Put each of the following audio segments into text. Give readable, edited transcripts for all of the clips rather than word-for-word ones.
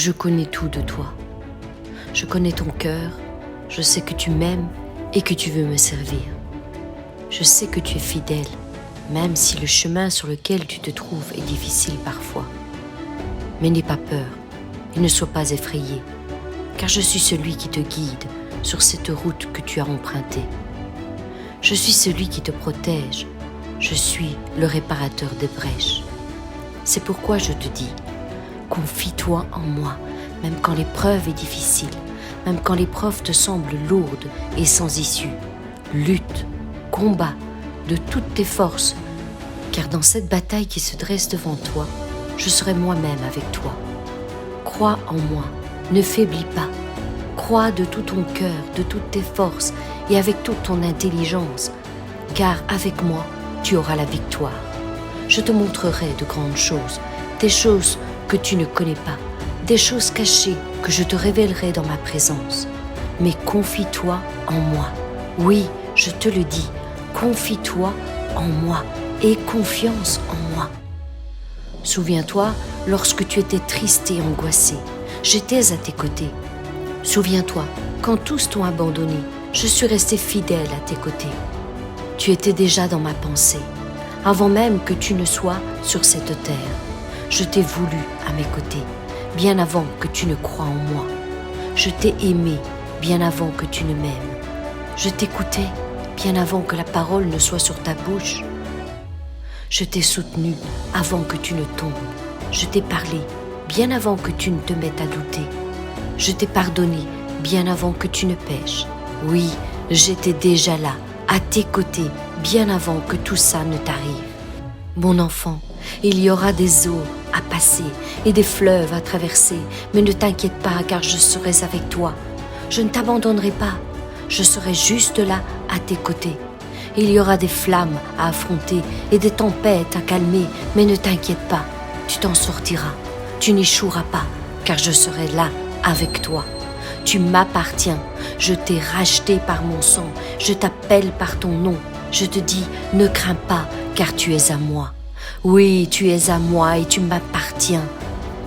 je connais tout de toi. Je connais ton cœur, je sais que tu m'aimes et que tu veux me servir. Je sais que tu es fidèle, même si le chemin sur lequel tu te trouves est difficile parfois. Mais n'aie pas peur et ne sois pas effrayé, car je suis celui qui te guide sur cette route que tu as empruntée. Je suis celui qui te protège, je suis le réparateur des brèches. C'est pourquoi je te dis, confie-toi en moi, même quand l'épreuve est difficile, même quand l'épreuve te semble lourde et sans issue. Lutte, combat de toutes tes forces, car dans cette bataille qui se dresse devant toi, je serai moi-même avec toi. Crois en moi, ne faiblis pas. Crois de tout ton cœur, de toutes tes forces et avec toute ton intelligence, car avec moi, tu auras la victoire. Je te montrerai de grandes choses, des choses que tu ne connais pas, des choses cachées que je te révélerai dans ma présence. Mais confie-toi en moi. Oui, je te le dis, confie-toi en moi et confiance en moi. Souviens-toi, lorsque tu étais triste et angoissé, j'étais à tes côtés. Souviens-toi, quand tous t'ont abandonné, je suis resté fidèle à tes côtés. Tu étais déjà dans ma pensée, avant même que tu ne sois sur cette terre. Je t'ai voulu à mes côtés, bien avant que tu ne crois en moi. Je t'ai aimé, bien avant que tu ne m'aimes. Je t'écoutais, bien avant que la parole ne soit sur ta bouche. Je t'ai soutenu avant que tu ne tombes. Je t'ai parlé, bien avant que tu ne te mettes à douter. Je t'ai pardonné, bien avant que tu ne pêches. Oui, j'étais déjà là, à tes côtés, bien avant que tout ça ne t'arrive. Mon enfant, il y aura des eaux à passer et des fleuves à traverser, mais ne t'inquiète pas car je serai avec toi. Je ne t'abandonnerai pas, je serai juste là à tes côtés. Il y aura des flammes à affronter et des tempêtes à calmer, mais ne t'inquiète pas, tu t'en sortiras, tu n'échoueras pas car je serai là avec toi. Tu m'appartiens, je t'ai racheté par mon sang, je t'appelle par ton nom. Je te dis, ne crains pas, car tu es à moi. Oui, tu es à moi et tu m'appartiens.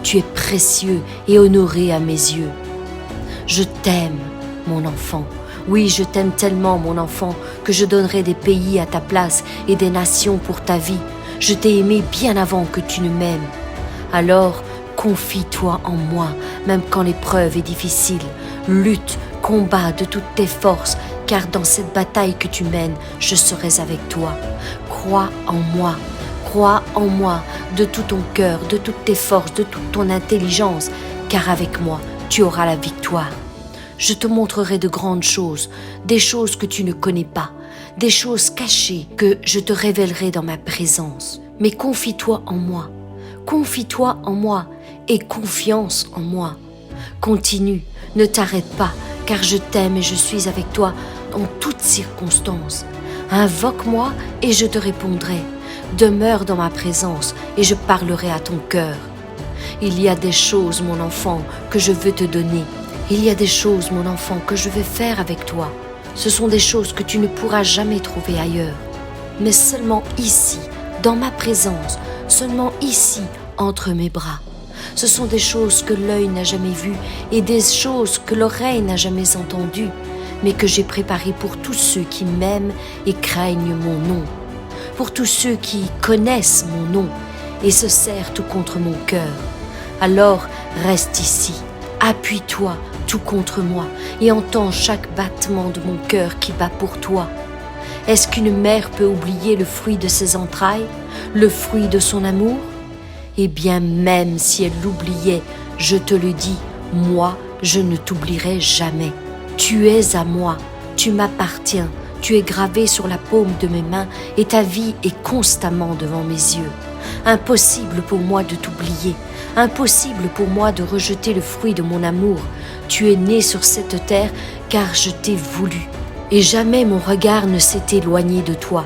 Tu es précieux et honoré à mes yeux. Je t'aime, mon enfant. Oui, je t'aime tellement, mon enfant, que je donnerai des pays à ta place et des nations pour ta vie. Je t'ai aimé bien avant que tu ne m'aimes. Alors, confie-toi en moi, même quand l'épreuve est difficile. Lutte, combat de toutes tes forces, car dans cette bataille que tu mènes, je serai avec toi. Crois en moi de tout ton cœur, de toutes tes forces, de toute ton intelligence, car avec moi, tu auras la victoire. Je te montrerai de grandes choses, des choses que tu ne connais pas, des choses cachées que je te révélerai dans ma présence. Mais confie-toi en moi et confiance en moi. Continue, ne t'arrête pas, car je t'aime et je suis avec toi dans toutes circonstances. Invoque-moi et je te répondrai. Demeure dans ma présence et je parlerai à ton cœur. Il y a des choses, mon enfant, que je veux te donner. Il y a des choses, mon enfant, que je vais faire avec toi. Ce sont des choses que tu ne pourras jamais trouver ailleurs, mais seulement ici, dans ma présence, seulement ici, entre mes bras. Ce sont des choses que l'œil n'a jamais vues et des choses que l'oreille n'a jamais entendues, mais que j'ai préparées pour tous ceux qui m'aiment et craignent mon nom, pour tous ceux qui connaissent mon nom et se serrent tout contre mon cœur. Alors reste ici, appuie-toi tout contre moi et entends chaque battement de mon cœur qui bat pour toi. Est-ce qu'une mère peut oublier le fruit de ses entrailles, le fruit de son amour? Eh bien, même si elle l'oubliait, je te le dis, moi, je ne t'oublierai jamais. Tu es à moi, tu m'appartiens, tu es gravé sur la paume de mes mains et ta vie est constamment devant mes yeux. Impossible pour moi de t'oublier, impossible pour moi de rejeter le fruit de mon amour. Tu es né sur cette terre car je t'ai voulu. Et jamais mon regard ne s'est éloigné de toi.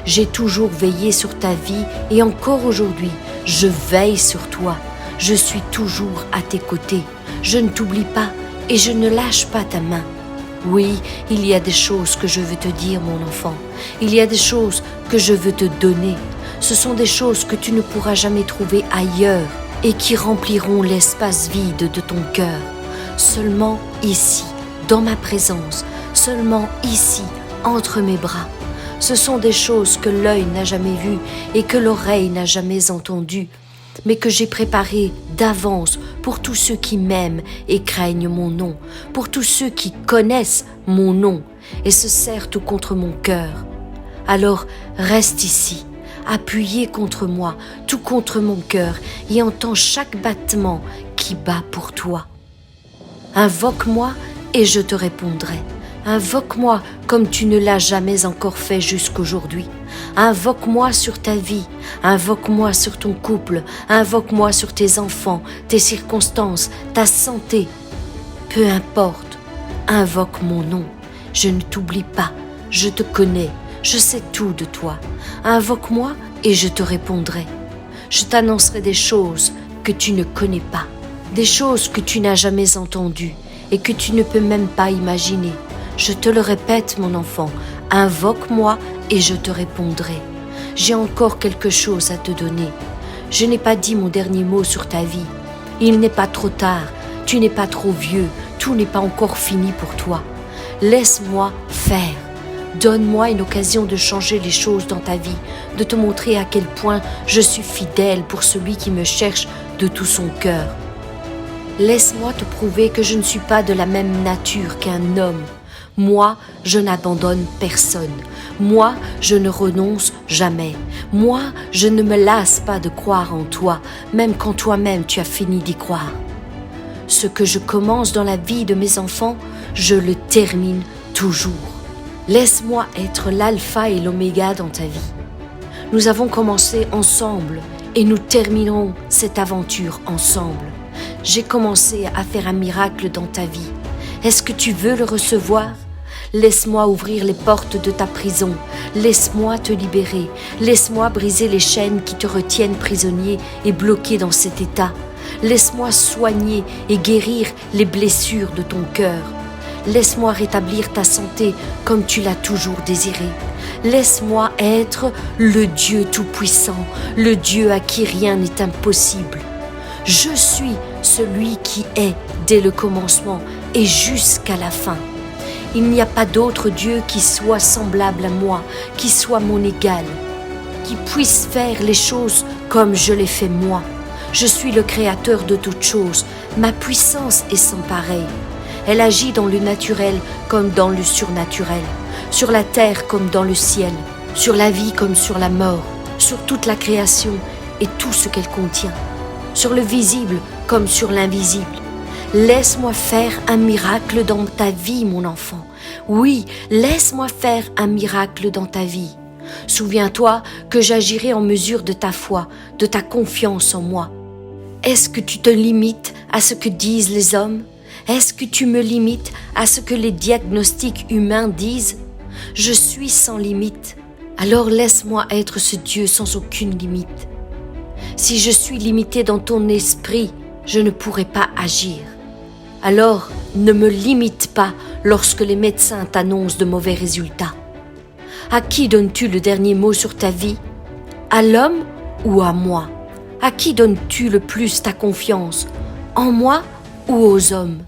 J'ai toujours veillé sur ta vie et encore aujourd'hui, je veille sur toi. Je suis toujours à tes côtés. Je ne t'oublie pas et je ne lâche pas ta main. Oui, il y a des choses que je veux te dire, mon enfant. Il y a des choses que je veux te donner. Ce sont des choses que tu ne pourras jamais trouver ailleurs. et qui rempliront l'espace vide de ton cœur. Seulement ici, dans ma présence, seulement ici, entre mes bras. Ce sont des choses que l'œil n'a jamais vues et que l'oreille n'a jamais entendues, mais que j'ai préparées d'avance pour tous ceux qui m'aiment et craignent mon nom, pour tous ceux qui connaissent mon nom et se serrent tout contre mon cœur. Alors reste ici, appuyé contre moi, tout contre mon cœur, et entends chaque battement qui bat pour toi. Invoque-moi et je te répondrai. Invoque-moi comme tu ne l'as jamais encore fait jusqu'aujourd'hui. Invoque-moi sur ta vie, invoque-moi sur ton couple, invoque-moi sur tes enfants, tes circonstances, ta santé. Peu importe, invoque mon nom. Je ne t'oublie pas, je te connais, je sais tout de toi. Invoque-moi et je te répondrai. Je t'annoncerai des choses que tu ne connais pas, des choses que tu n'as jamais entendues et que tu ne peux même pas imaginer. Je te le répète, mon enfant, invoque-moi et je te répondrai. J'ai encore quelque chose à te donner. Je n'ai pas dit mon dernier mot sur ta vie. Il n'est pas trop tard, tu n'es pas trop vieux, tout n'est pas encore fini pour toi. Laisse-moi faire. Donne-moi une occasion de changer les choses dans ta vie, de te montrer à quel point je suis fidèle pour celui qui me cherche de tout son cœur. Laisse-moi te prouver que je ne suis pas de la même nature qu'un homme. Moi, je n'abandonne personne. Moi, je ne renonce jamais. Moi, je ne me lasse pas de croire en toi, même quand toi-même tu as fini d'y croire. Ce que je commence dans la vie de mes enfants, je le termine toujours. Laisse-moi être l'alpha et l'oméga dans ta vie. Nous avons commencé ensemble et nous terminerons cette aventure ensemble. J'ai commencé à faire un miracle dans ta vie. Est-ce que tu veux le recevoir ? Laisse-moi ouvrir les portes de ta prison. Laisse-moi te libérer. Laisse-moi briser les chaînes qui te retiennent prisonnier et bloqué dans cet état. Laisse-moi soigner et guérir les blessures de ton cœur. Laisse-moi rétablir ta santé comme tu l'as toujours désiré. Laisse-moi être le Dieu Tout-Puissant, le Dieu à qui rien n'est impossible. Je suis celui qui est dès le commencement et jusqu'à la fin. Il n'y a pas d'autre Dieu qui soit semblable à moi, qui soit mon égal, qui puisse faire les choses comme je les fais moi. Je suis le créateur de toutes choses. Ma puissance est sans pareil. Elle agit dans le naturel comme dans le surnaturel, sur la terre comme dans le ciel, sur la vie comme sur la mort, sur toute la création et tout ce qu'elle contient, sur le visible comme sur l'invisible. Laisse-moi faire un miracle dans ta vie, mon enfant. Oui, laisse-moi faire un miracle dans ta vie. Souviens-toi que j'agirai en mesure de ta foi, de ta confiance en moi. Est-ce que tu te limites à ce que disent les hommes ? Est-ce que tu me limites à ce que les diagnostics humains disent ? Je suis sans limite. Alors laisse-moi être ce Dieu sans aucune limite. Si je suis limité dans ton esprit, je ne pourrai pas agir. Alors, ne me limite pas lorsque les médecins t'annoncent de mauvais résultats. À qui donnes-tu le dernier mot sur ta vie ? À l'homme ou à moi ? À qui donnes-tu le plus ta confiance ? En moi ou aux hommes ?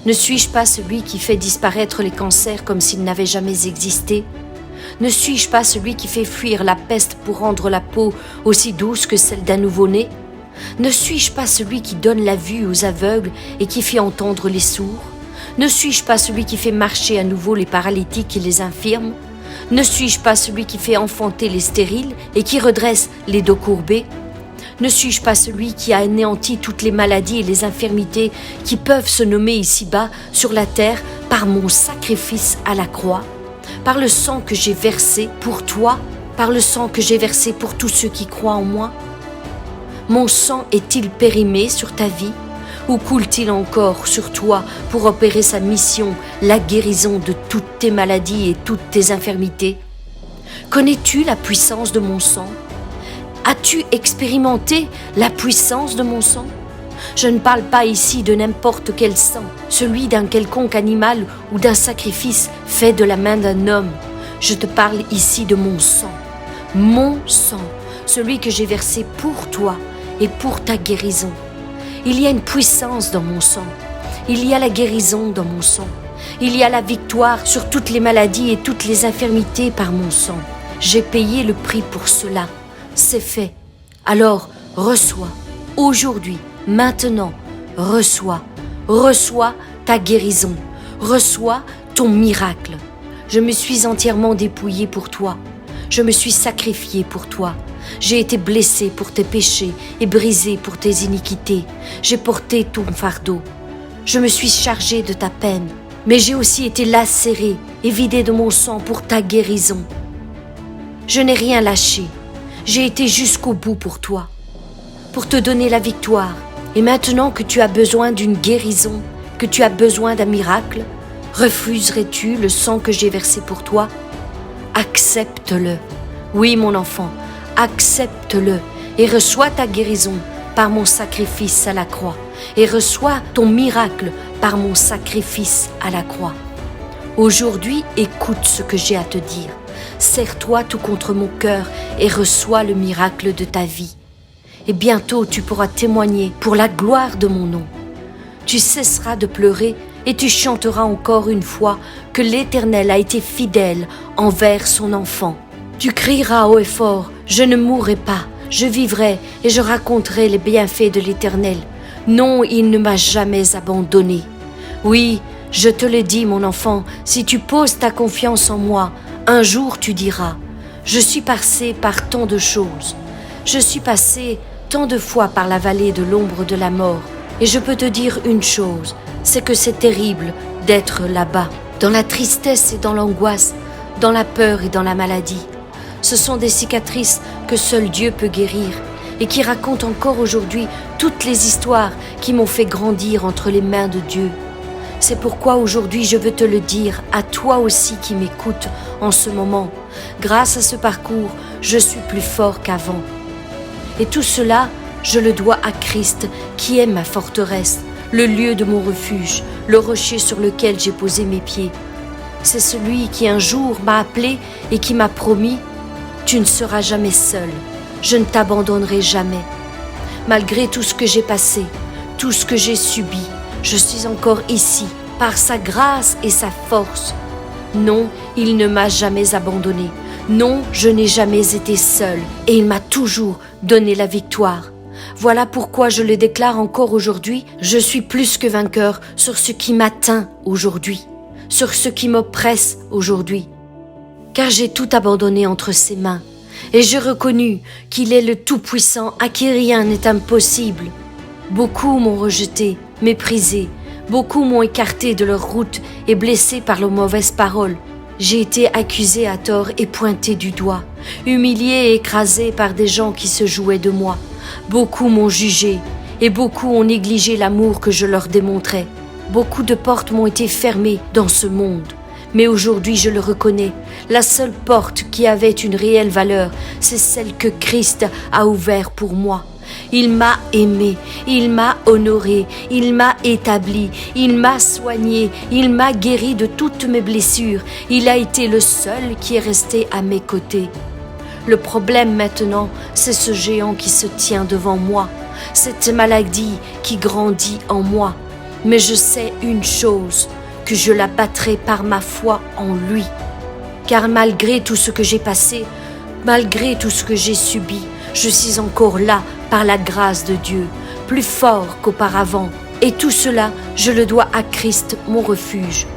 Ne suis-je pas celui qui fait disparaître les cancers comme s'ils n'avaient jamais existé ? Ne suis-je pas celui qui fait fuir la peste pour rendre la peau aussi douce que celle d'un nouveau-né ? Ne suis-je pas celui qui donne la vue aux aveugles et qui fait entendre les sourds ? Ne suis-je pas celui qui fait marcher à nouveau les paralytiques et les infirmes ? Ne suis-je pas celui qui fait enfanter les stériles et qui redresse les dos courbés ? Ne suis-je pas celui qui a anéanti toutes les maladies et les infirmités qui peuvent se nommer ici-bas sur la terre par mon sacrifice à la croix, par le sang que j'ai versé pour toi, par le sang que j'ai versé pour tous ceux qui croient en moi ? Mon sang est-il périmé sur ta vie ou coule-t-il encore sur toi pour opérer sa mission, la guérison de toutes tes maladies et toutes tes infirmités ? Connais-tu la puissance de mon sang ? As-tu expérimenté la puissance de mon sang ? Je ne parle pas ici de n'importe quel sang, celui d'un quelconque animal ou d'un sacrifice fait de la main d'un homme. Je te parle ici de mon sang, celui que j'ai versé pour toi et pour ta guérison. Il y a une puissance dans mon sang. Il y a la guérison dans mon sang. Il y a la victoire sur toutes les maladies et toutes les infirmités par mon sang. J'ai payé le prix pour cela. C'est fait. Alors, reçois. Aujourd'hui, maintenant, reçois. Reçois ta guérison. Reçois ton miracle. Je me suis entièrement dépouillée pour toi. Je me suis sacrifiée pour toi. J'ai été blessée pour tes péchés et brisée pour tes iniquités. J'ai porté ton fardeau. Je me suis chargée de ta peine, mais j'ai aussi été lacérée et vidée de mon sang pour ta guérison. Je n'ai rien lâché. J'ai été jusqu'au bout pour toi, pour te donner la victoire. Et maintenant que tu as besoin d'une guérison, que tu as besoin d'un miracle, refuserais-tu le sang que j'ai versé pour toi? Accepte-le. Oui, mon enfant, accepte-le et reçois ta guérison par mon sacrifice à la croix. Et reçois ton miracle par mon sacrifice à la croix. Aujourd'hui, écoute ce que j'ai à te dire. Serre-toi tout contre mon cœur et reçois le miracle de ta vie. Et bientôt tu pourras témoigner pour la gloire de mon nom. Tu cesseras de pleurer et tu chanteras encore une fois que l'Éternel a été fidèle envers son enfant. Tu crieras haut et fort, je ne mourrai pas, je vivrai et je raconterai les bienfaits de l'Éternel. Non, il ne m'a jamais abandonné. Oui, je te le dis, mon enfant, si tu poses ta confiance en moi, un jour tu diras, je suis passé par tant de choses. Je suis passé tant de fois par la vallée de l'ombre de la mort. Et je peux te dire une chose, c'est que c'est terrible d'être là-bas, dans la tristesse et dans l'angoisse, dans la peur et dans la maladie. Ce sont des cicatrices que seul Dieu peut guérir et qui racontent encore aujourd'hui toutes les histoires qui m'ont fait grandir entre les mains de Dieu. C'est pourquoi aujourd'hui je veux te le dire à toi aussi qui m'écoutes en ce moment. Grâce à ce parcours, je suis plus fort qu'avant. Et tout cela, je le dois à Christ qui est ma forteresse, le lieu de mon refuge, le rocher sur lequel j'ai posé mes pieds. C'est celui qui un jour m'a appelé et qui m'a promis « Tu ne seras jamais seul, je ne t'abandonnerai jamais ». Malgré tout ce que j'ai passé, tout ce que j'ai subi, je suis encore ici, par sa grâce et sa force. Non, il ne m'a jamais abandonné. Non, je n'ai jamais été seul et il m'a toujours donné la victoire. Voilà pourquoi je le déclare encore aujourd'hui, je suis plus que vainqueur sur ce qui m'atteint aujourd'hui, sur ce qui m'oppresse aujourd'hui. Car j'ai tout abandonné entre ses mains et j'ai reconnu qu'il est le Tout-Puissant à qui rien n'est impossible. Beaucoup m'ont rejeté, méprisé, beaucoup m'ont écarté de leur route et blessé par leurs mauvaises paroles. J'ai été accusé à tort et pointé du doigt, humilié et écrasé par des gens qui se jouaient de moi. Beaucoup m'ont jugé et beaucoup ont négligé l'amour que je leur démontrais. Beaucoup de portes m'ont été fermées dans ce monde. Mais aujourd'hui, je le reconnais, la seule porte qui avait une réelle valeur, c'est celle que Christ a ouverte pour moi. Il m'a aimé, il m'a honoré, il m'a établi, il m'a soigné, il m'a guéri de toutes mes blessures. Il a été le seul qui est resté à mes côtés. Le problème maintenant, c'est ce géant qui se tient devant moi, cette maladie qui grandit en moi. Mais je sais une chose, que je la battrai par ma foi en lui. Car malgré tout ce que j'ai passé, malgré tout ce que j'ai subi, je suis encore là par la grâce de Dieu, plus fort qu'auparavant. Et tout cela, je le dois à Christ, mon refuge.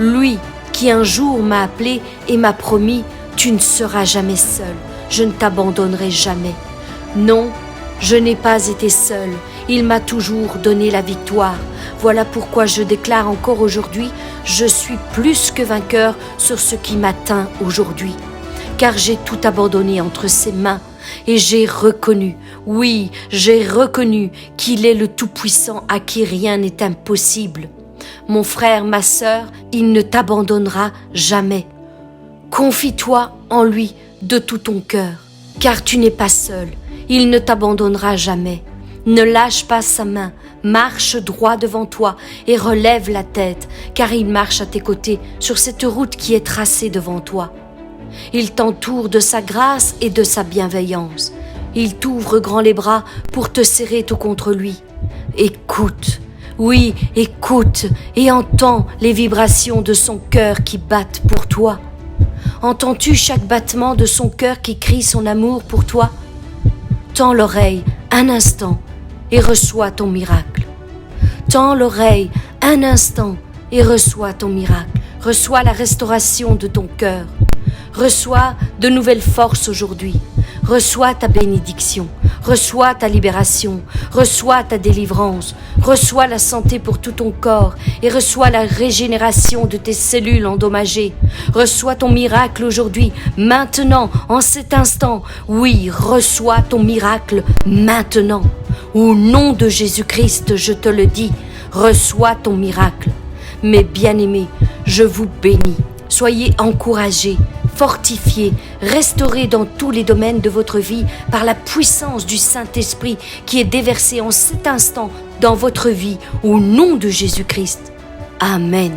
Lui qui un jour m'a appelé et m'a promis « Tu ne seras jamais seul, je ne t'abandonnerai jamais ». Non, je n'ai pas été seul, il m'a toujours donné la victoire. Voilà pourquoi je déclare encore aujourd'hui, je suis plus que vainqueur sur ce qui m'atteint aujourd'hui. Car j'ai tout abandonné entre ses mains et j'ai reconnu, oui, j'ai reconnu qu'il est le Tout-Puissant à qui rien n'est impossible. Mon frère, ma sœur, il ne t'abandonnera jamais. Confie-toi en lui de tout ton cœur, car tu n'es pas seul, il ne t'abandonnera jamais. Ne lâche pas sa main, marche droit devant toi et relève la tête, car il marche à tes côtés sur cette route qui est tracée devant toi. Il t'entoure de sa grâce et de sa bienveillance. il t'ouvre grand les bras pour te serrer tout contre lui. Écoute, oui, écoute et entends les vibrations de son cœur qui battent pour toi. Entends-tu chaque battement de son cœur qui crie son amour pour toi? Tends l'oreille un instant et reçois ton miracle. Tends l'oreille un instant et reçois ton miracle. Reçois la restauration de ton cœur. Reçois de nouvelles forces aujourd'hui. Reçois ta bénédiction. Reçois ta libération. Reçois ta délivrance. Reçois la santé pour tout ton corps et reçois la régénération de tes cellules endommagées. Reçois ton miracle aujourd'hui, maintenant, en cet instant. Oui, reçois ton miracle maintenant. Au nom de Jésus-Christ, je te le dis, reçois ton miracle. Mes bien-aimés, je vous bénis. Soyez encouragés, fortifiés, restaurés dans tous les domaines de votre vie par la puissance du Saint-Esprit qui est déversé en cet instant dans votre vie au nom de Jésus-Christ. Amen.